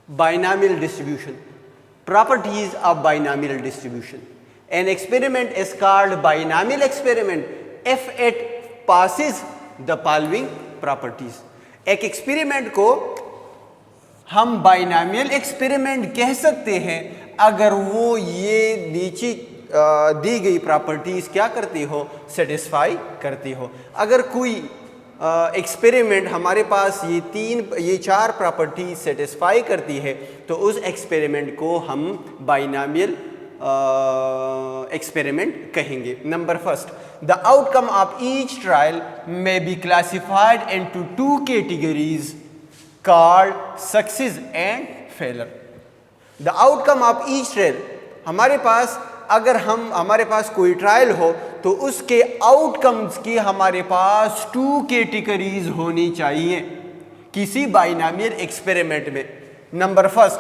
Binomial distribution. Properties of binomial distribution. An experiment is called binomial experiment if it passes the following properties. एक experiment को हम binomial experiment कह सकते हैं अगर वो ये नीचे दी गई प्रॉपर्टीज क्या करती हो, सेटिस्फाई करती हो। अगर कोई एक्सपेरिमेंट हमारे पास ये चार प्रॉपर्टीज सेटिस्फाई करती है तो उस एक्सपेरिमेंट को हम बाइनामियल एक्सपेरिमेंट कहेंगे। Number first, the outcome of each trial may be classified into two categories called success and failure. The outcome of each trial, हमारे पास कोई ट्रायल हो तो उसके आउटकम्स की हमारे पास टू कैटेगरीज होनी चाहिए किसी बाइनामियल एक्सपेरिमेंट में। नंबर फर्स्ट,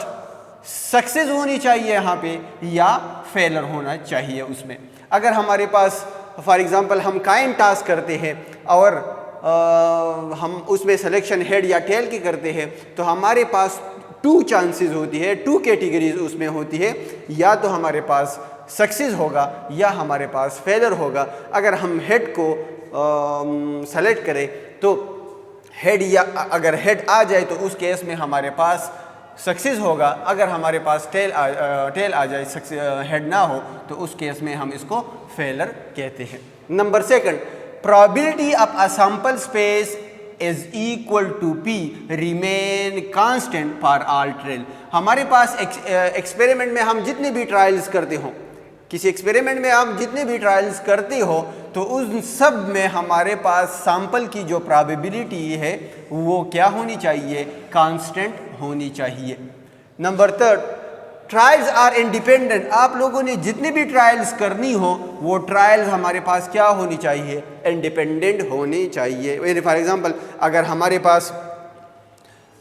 सक्सेस होनी चाहिए यहाँ पे या फेलर होना चाहिए उसमें। अगर हमारे पास फॉर एग्जांपल हम काइन टास्क करते हैं और हम उसमें सिलेक्शन हेड या टेल की करते हैं तो हमारे पास टू चांसेस होती है, टू कैटेगरीज उसमें होती है, या तो हमारे पास सक्सेस होगा या हमारे पास फेलर होगा। अगर हम हेड को सेलेक्ट करें तो हेड, या अगर हेड आ जाए तो उस केस में हमारे पास सक्सेस होगा। अगर हमारे पास टेल आ जाए, हेड ना हो, तो उस केस में हम इसको फेलर कहते हैं। Number second, probability of a sample space is equal to P remain constant for all trial. हमारे पास एक्सपेरिमेंट में हम जितने भी ट्रायल्स करते हो, किसी एक्सपेरिमेंट में आप जितने भी ट्रायल्स करते हो तो उन सब में हमारे पास सैंपल की जो प्रोबेबिलिटी है वो क्या होनी चाहिए, कांस्टेंट होनी चाहिए। Number third, trials are independent. आप लोगों ने जितनी भी ट्रायल्स करनी हो वो ट्रायल्स हमारे पास क्या होनी चाहिए, इंडिपेंडेंट होनी चाहिए। फॉर एग्जांपल अगर हमारे पास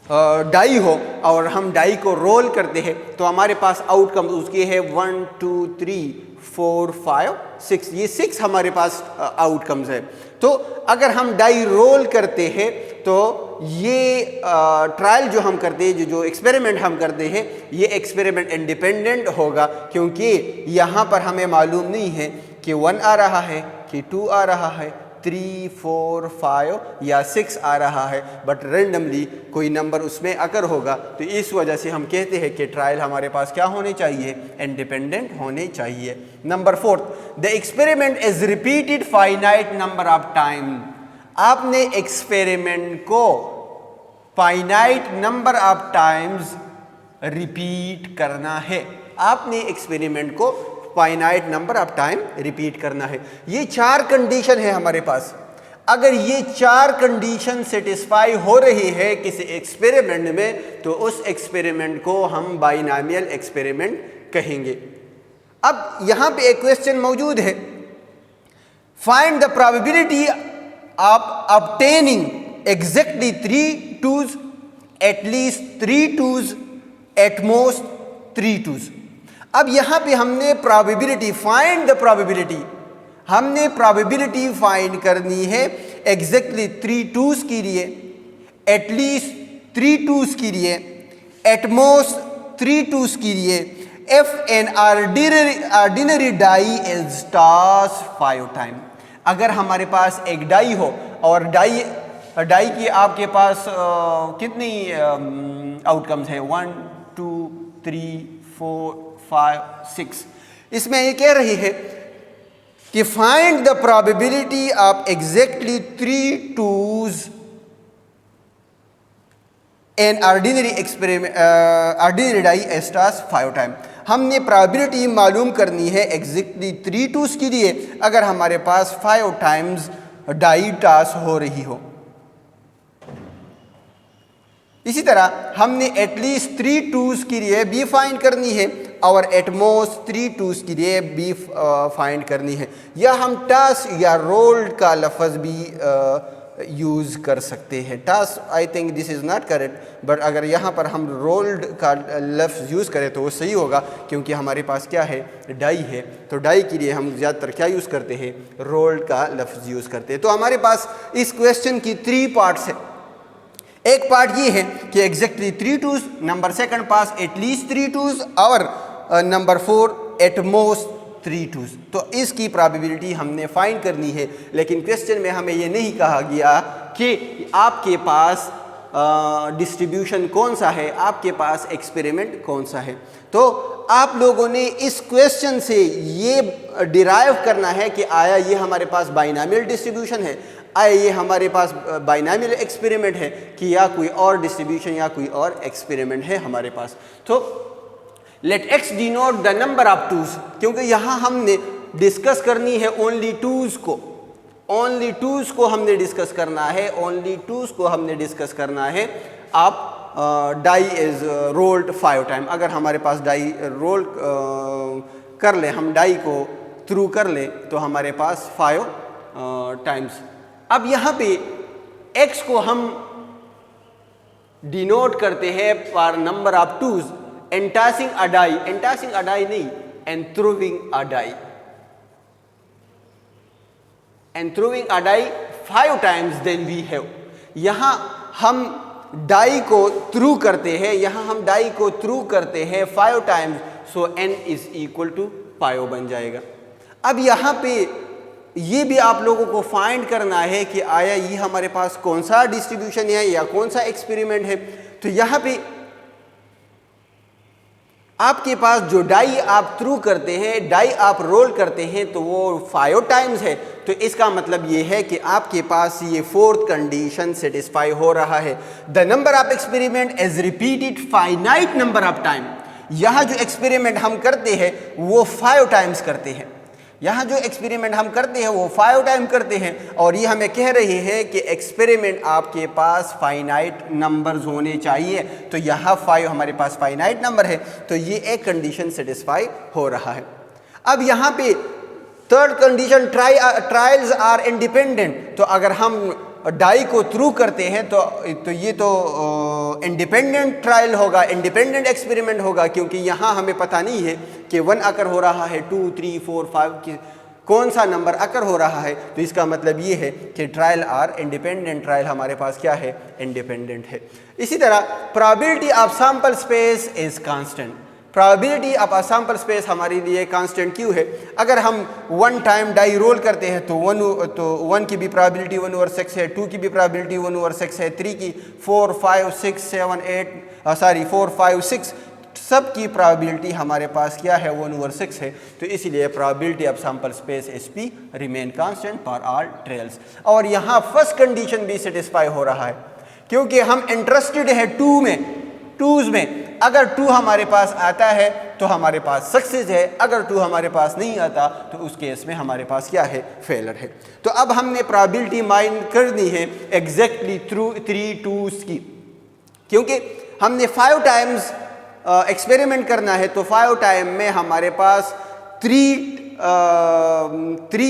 डाई हो और हम डाई को रोल करते हैं तो हमारे पास आउटकम उसके है 1 2 3 4 5 6, ये 6 हमारे पास आउटकम्स है। तो अगर हम डाई रोल करते हैं तो ये ट्रायल जो हम करते हैं, जो एक्सपेरिमेंट हम करते हैं, ये एक्सपेरिमेंट इंडिपेंडेंट होगा क्योंकि यहाँ पर हमें मालूम नहीं है कि 1 आ रहा है कि 2 आ रहा है, 3 4 5 या 6 आ रहा है, बट रेंडमली कोई नंबर उसमें अगर होगा। तो इस वजह से हम कहते हैं कि ट्रायल हमारे पास क्या होने चाहिए, इंडिपेंडेंट होने चाहिए। Number fourth, the experiment is repeated finite number of time. आपने एक्सपेरिमेंट को finite number of times repeat करना है। आपने एक्सपेरिमेंट को finite number of time repeat करना है। ये 4 कंडीशन है हमारे पास। अगर ये 4 कंडीशन सेटिस्फाई हो रही है किसी एक्सपेरिमेंट में तो उस एक्सपेरिमेंट को हम बाइनॉमियल एक्सपेरिमेंट कहेंगे। अब यहाँ पे एक क्वेश्चन मौजूद है, find the probability of obtaining exactly 3 twos, at least 3 twos, at most 3 twos। अब यहाँ पे हमने प्रोबेबिलिटी, फाइंड द प्रोबेबिलिटी, हमने प्रोबेबिलिटी फाइंड करनी है एग्जैक्टली 3 twos के लिए, एट लीस्ट 3 twos के लिए, एट मोस्ट 3 twos के लिए, if an ordinary die is toss 5 time. अगर हमारे पास एक डाई हो और डाई की आपके पास कितनी आउटकम्स है, 1 2 3 4 5 6, इसमें ये कह रही है कि find the probability of exactly 3 twos an ordinary die as toss 5 time. हमने प्रोबेबिलिटी मालूम करनी है एग्जैक्टली 3 twos के लिए अगर हमारे पास 5 टाइम्स डाई टॉस हो रही हो। इसी तरह हमने एटलीस्ट 3 twos के लिए भी फाइंड करनी है और एटमोस्ट 3 twos के लिए भी फाइंड करनी है, या हम टॉस या रोल्ड का लफ्ज़ भी यूज़ कर सकते हैं। Toss I think this is not correct, but अगर यहाँ पर हम रोल्ड का लफ्ज़ यूज़ करें तो वो सही होगा क्योंकि हमारे पास क्या है, डाई है। तो डाई के लिए हम ज़्यादातर क्या यूज़ करते हैं, रोल्ड का लफ्ज़ यूज़ करते हैं। तो हमारे पास इस क्वेश्चन की 3 पार्ट्स है। एक पार्ट ये है कि एग्जैक्टली 3 2s, नंबर सेकंड पास एटलीस्ट 3 2s और नंबर 4 एट मोस्ट 3 2s। तो इसकी प्रोबेबिलिटी हमने फाइंड करनी है, लेकिन क्वेश्चन में हमें ये नहीं कहा गया कि आपके पास डिस्ट्रीब्यूशन कौन सा है, आपके पास एक्सपेरिमेंट कौन सा है। तो आप लोगों ने इस क्वेश्चन से ये डिराइव करना है कि आया ये हमारे पास बाइनॉमियल डिस्ट्रीब्यूशन है, आया ये हमारे पास बाइनॉमियल एक्सपेरिमेंट है, कि या कोई और डिस्ट्रीब्यूशन या कोई और एक्सपेरिमेंट है हमारे पास। तो let X denote the number of twos, क्योंकि यहाँ हमने डिस्कस करनी है ओनली टूज को, ओनली टूज को हमने डिस्कस करना है, ओनली टूज को हमने डिस्कस करना है। आप डाई इज रोल्ड 5 टाइम, अगर हमारे पास डाई रोल कर ले, हम डाई को थ्रू कर ले तो हमारे पास 5 टाइम्स। अब यहाँ पे x को हम डिनोट करते हैं पर number of twos, in tossing a die, in tossing a die नहीं, in throwing a die, in throwing a die 5 times then we have. यहाँ हम डाई को थ्रू करते हैं, यहाँ हम डाई को थ्रू करते हैं 5 times, so n is equal to 5 बन जाएगा। अब यहाँ पे ये भी आप लोगों को फाइंड करना है कि आया ये हमारे पास कौन सा डिस्ट्रीब्यूशन है या कौन सा एक्सपेरिमेंट है। तो यहाँ पे आपके पास जो डाई आप थ्रू करते हैं, डाई आप रोल करते हैं, तो वो 5 टाइम्स है। तो इसका मतलब ये है कि आपके पास ये 4th कंडीशन सेटिस्फाई हो रहा है। The number of experiment is repeated finite number of time. यहाँ जो एक्सपेरिमेंट हम करते हैं वो 5 टाइम्स करते हैं, यहाँ जो एक्सपेरिमेंट हम करते हैं वो 5 टाइम करते हैं, और ये हमें कह रही है कि एक्सपेरिमेंट आपके पास फाइनाइट नंबर्स होने चाहिए। तो यहाँ 5 हमारे पास फाइनाइट नंबर है, तो ये एक कंडीशन सेटिस्फाई हो रहा है। अब यहाँ पे 3rd condition, trials are independent. तो अगर हम डाई को थ्रू करते हैं तो ये तो इंडिपेंडेंट ट्रायल होगा, इंडिपेंडेंट एक्सपेरिमेंट होगा, क्योंकि यहाँ हमें पता नहीं है कि 1 अकर हो रहा है, 2 3 4 5 की कौन सा नंबर अकर हो रहा है। तो इसका मतलब ये है कि ट्रायल आर इंडिपेंडेंट, ट्रायल हमारे पास क्या है, इंडिपेंडेंट है। इसी तरह probability of sample space is constant. Probability of a sample space हमारे लिए कांस्टेंट क्यों है? अगर हम 1 टाइम डाई रोल करते हैं तो 1 की भी प्रोबेबिलिटी 1/6 है, 2 की भी प्रोबेबिलिटी 1/6 है, 3 की, 4 5 6 7 8 4 5 6 सब की प्रोबेबिलिटी हमारे पास क्या है, 1/6 है। तो इसीलिए probability of sample space SP remain constant for all trials. और यहाँ फर्स्ट कंडीशन भी सेटिस्फाई हो रहा है, क्योंकि हम इंटरेस्टेड है 2 में, टूज में। अगर 2 हमारे पास आता है तो हमारे पास सक्सेस है, अगर 2 हमारे पास नहीं आता तो उस केस में हमारे पास क्या है, फेलर है। तो अब हमने प्रोबेबिलिटी माइंड करनी है एग्जैक्टली थ्रू 3 2s की, क्योंकि हमने 5 टाइम्स एक्सपेरिमेंट करना है। तो 5 टाइम में हमारे पास 3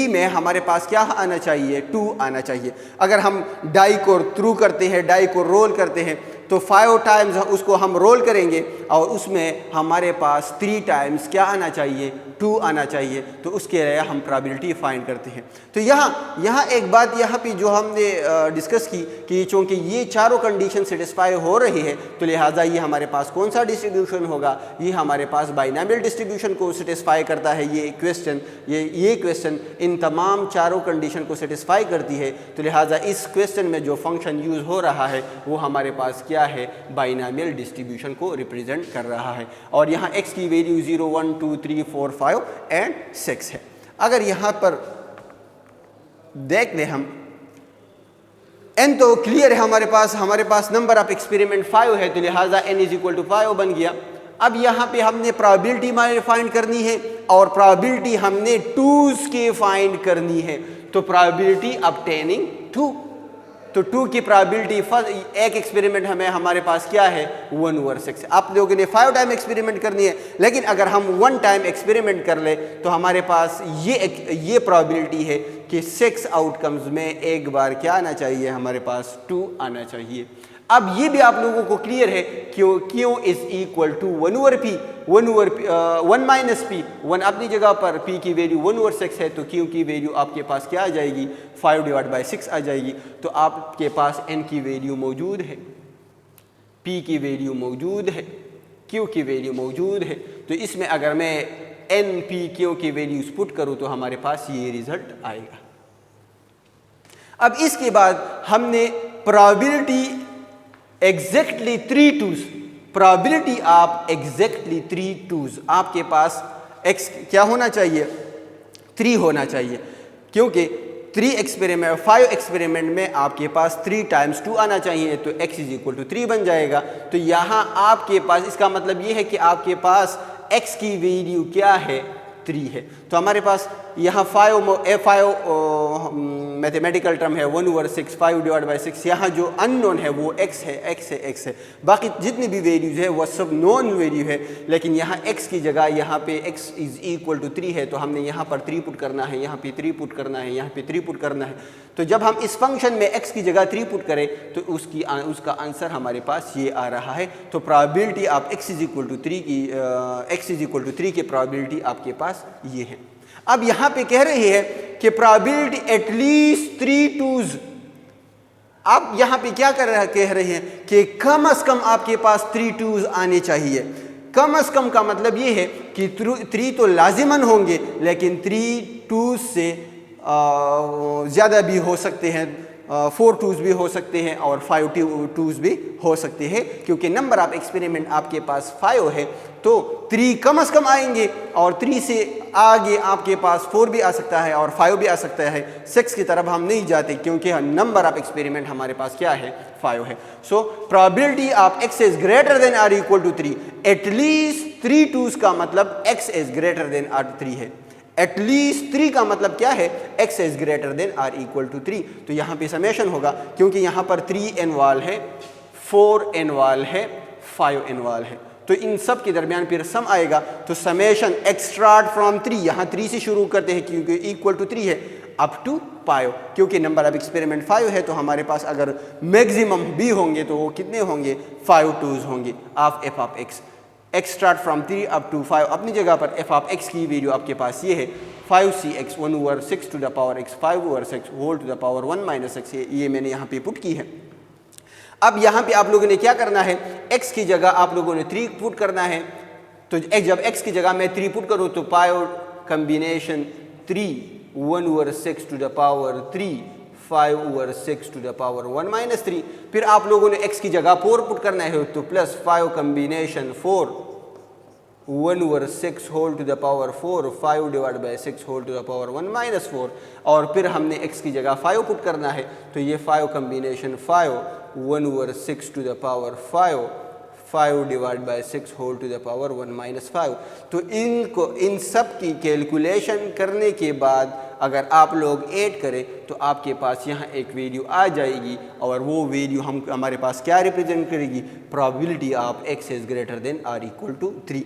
में हमारे पास क्या आना चाहिए, 2 आना चाहिए। अगर हम डाई को थ्रू करते हैं, डाई को रोल करते हैं, तो 5 टाइम्स उसको हम रोल करेंगे और उसमें हमारे पास 3 टाइम्स क्या आना चाहिए, 2 आना चाहिए। तो उसके लिए हम प्रोबेबिलिटी फाइंड करते हैं। तो यहाँ एक बात यहाँ पे जो हमने डिस्कस की कि चूँकि ये चारों कंडीशन सेटिस्फाई हो रही है, तो लिहाजा ये हमारे पास कौन सा डिस्ट्रीब्यूशन होगा, ये हमारे पास बाइनॉमियल डिस्ट्रीब्यूशन को सेटिस्फाई करता है। ये क्वेश्चन इन तमाम चारों कंडीशन को सेटिस्फाई करती है। तो लिहाजा इस क्वेश्चन में जो फंक्शन यूज़ हो रहा है वो हमारे पास क्या है, बाइनॉमियल डिस्ट्रीब्यूशन को रिप्रेजेंट कर रहा है। और यहाँ x की वैल्यू 0 1 2 3 4 5 एंड 6 है। अगर यहाँ पर देख लें हम n तो क्लियर है हमारे पास नंबर ऑफ एक्सपेरिमेंट 5 है, तो लिहाजा n इज इक्वल टू 5 बन गया। अब यहाँ पे हमने प्रोबेबिलिटी फाइंड करनी है और प्रोबेबिलिटी हमने 2s के फाइंड करनी है। तो प्रोबेबिलिटी ऑब्टेनिंग 2, तो 2 की प्रोबेबिलिटी फर्स्ट एक एक्सपेरिमेंट हमारे पास क्या है, 1/6। आप लोगों ने 5 टाइम एक्सपेरिमेंट करनी है, लेकिन अगर हम 1 टाइम एक्सपेरिमेंट कर ले तो हमारे पास ये प्रोबेबिलिटी है कि 6 आउटकम्स में एक बार क्या आना चाहिए, हमारे पास 2 आना चाहिए। अब ये भी आप लोगों को क्लियर है क्यों is equal to 1/p 1 minus p, 1 अपनी जगह पर, p की वैल्यू 1/6 है, तो q की वैल्यू आपके पास क्या आ जाएगी, 5/6 आ जाएगी। तो आपके पास n की वैल्यू मौजूद है। P की वैल्यू मौजूद है, Q की वैल्यू मौजूद है, तो इसमें अगर मैं NPQ की वैल्यूज पुट करूँ तो हमारे पास ये रिजल्ट आएगा। अब इसके बाद हमने प्रोबेबिलिटी एग्जैक्टली 3 2s, प्रोबेबिलिटी आप एग्जैक्टली 3 2s, आपके पास x क्या होना चाहिए, 3 होना चाहिए, क्योंकि 5 एक्सपेरिमेंट में आपके पास 3 टाइम्स 2 आना चाहिए, तो x इज इक्वल टू 3 बन जाएगा। तो यहाँ आपके पास, इसका मतलब ये है कि आपके पास x की वैल्यू क्या है, 3 है। तो हमारे पास यहाँ 5 मैथमेटिकल टर्म है 1/6, 5 डिवाइड बाई 6, यहाँ जो अननोन है वो x है। बाकी जितनी भी वैल्यूज है वो सब नॉन वैल्यू है, लेकिन यहाँ x की जगह यहाँ पे x इज इक्वल टू 3 है, तो हमने यहाँ पर 3 पुट करना है, यहाँ पे 3 पुट करना है, यहाँ पे 3 पुट करना है। तो जब हम इस फंक्शन में x की जगह 3 पुट करें तो उसका आंसर हमारे पास ये आ रहा है। तो प्रोबेबिलिटी आप x इज इक्वल टू 3 की प्रोबेबिलिटी आपके पास ये है। अब यहाँ पे कह रहे हैं कि प्रोबेबिलिटी एटलीस्ट 3 2s, आप यहाँ पे क्या कह रहे हैं कि कम से कम आपके पास 3 2s आने चाहिए। कम से कम का मतलब ये है कि 3 तो लाजिमन होंगे, लेकिन 3 2s से ज़्यादा भी हो सकते हैं, 4 2s भी हो सकते हैं और 5 2s भी हो सकते हैं, क्योंकि नंबर ऑफ एक्सपेरिमेंट आपके पास 5 है, तो 3 कम से कम आएंगे और 3 से आगे आपके पास 4 भी आ सकता है और 5 भी आ सकता है। 6 की तरफ हम नहीं जाते क्योंकि नंबर ऑफ एक्सपेरिमेंट हमारे पास क्या है, 5 है। So probability of x is greater than or equal to 3, at least 3 2s का मतलब x is greater than or 3 है। एटलीस्ट 3 का मतलब क्या है, x is greater than or equal to 3। तो यहाँ पे समेशन होगा, क्योंकि यहाँ पर 3 इन्वॉल्व है, 4 इन्वॉल्व है, 5 इन्वॉल्व है, तो इन सब के दरमियान फिर सम आएगा। तो समेशन एक्सट्राक्ट फ्रॉम 3, यहाँ 3 से शुरू करते हैं क्योंकि इक्वल टू 3 है, अप टू 5, क्योंकि नंबर ऑफ एक्सपेरिमेंट 5 है, तो हमारे पास अगर मैक्सिमम भी होंगे तो वो कितने होंगे, 5 2s होंगे of f of x। Extract from 3 up to 5, अपनी जगह पर f ऑफ x की वैल्यू आपके पास ये है 5cx 1/6 to the power x 5/6 whole to the power 1 minus x, ये मैंने यहाँ पे पुट की है। अब यहाँ पे आप लोगों ने क्या करना है, x की जगह आप लोगों ने 3 पुट करना है, तो जब x की जगह मैं 3 पुट करूँ तो power combination 3 1/6 to the power 3 5/6 to the power 1 minus 3, फिर आप लोगों ने x की जगह 4 पुट करना है, तो plus 5 combination 4 1/6 whole to the power 4 5 divide by 6 whole to the power 1 minus 4, और फिर हमने x की जगह 5 पुट करना है, तो ये 5 combination 5 1/6 to the power 5 divide by 6 whole to the power 1 minus 5। तो इन सब की कैलकुलेशन करने के बाद अगर आप लोग ऐड करें तो आपके पास यहाँ एक वैल्यू आ जाएगी, और वो वैल्यू हमारे पास क्या रिप्रेजेंट करेगी, probability of x is greater than or equal to 3।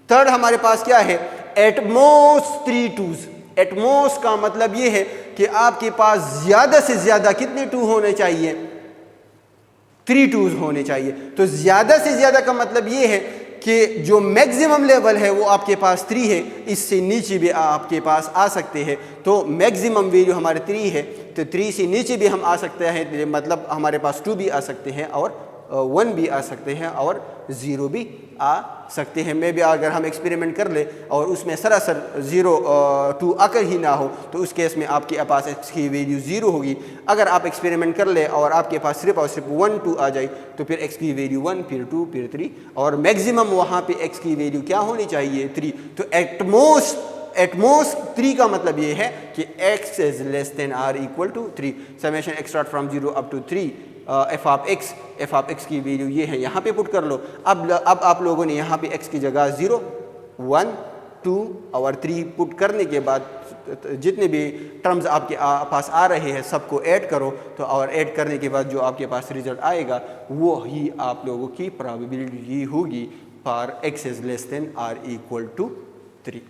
Third हमारे पास क्या है, एटमोस्ट 3 2s। एटमोस्ट का मतलब ये है कि आपके पास ज़्यादा से ज़्यादा कितने 2 होने चाहिए, 3 2s होने चाहिए। तो ज़्यादा से ज़्यादा का मतलब ये है कि जो मैक्सिमम लेवल है वो आपके पास 3 है, इससे नीचे भी आपके पास आ सकते हैं। तो मैक्सिमम वैल्यू हमारे 3 है, तो 3 से नीचे भी हम आ सकते हैं, मतलब हमारे पास 2 भी आ सकते हैं और 1 भी आ सकते हैं और 0 भी आ सकते हैं। मे भी अगर हम एक्सपेरिमेंट कर ले और उसमें सरासर 0 2 आकर ही ना हो, तो उस केस में आपके पास x की वैल्यू 0 होगी। अगर आप एक्सपेरिमेंट कर ले और आपके पास सिर्फ और सिर्फ 1 2 आ जाए, तो फिर x की वैल्यू 1, फिर 2, फिर 3, और मैक्सिमम वहाँ पे x की वैल्यू क्या होनी चाहिए, 3। तो एटमोस्ट 3 का मतलब ये है कि x is less than or equal to 3। Summation extract from 0 up to 3 f of x की वैल्यू ये है, यहाँ पे पुट कर लो। अब आप लोगों ने यहाँ पे x की जगह 0 1 2 और 3 पुट करने के बाद जितने भी टर्म्स आपके पास आ रहे हैं सबको ऐड करो, तो और ऐड करने के बाद जो आपके पास रिजल्ट आएगा वो ही आप लोगों की प्रोबेबिलिटी होगी for x is less than or equal to 3।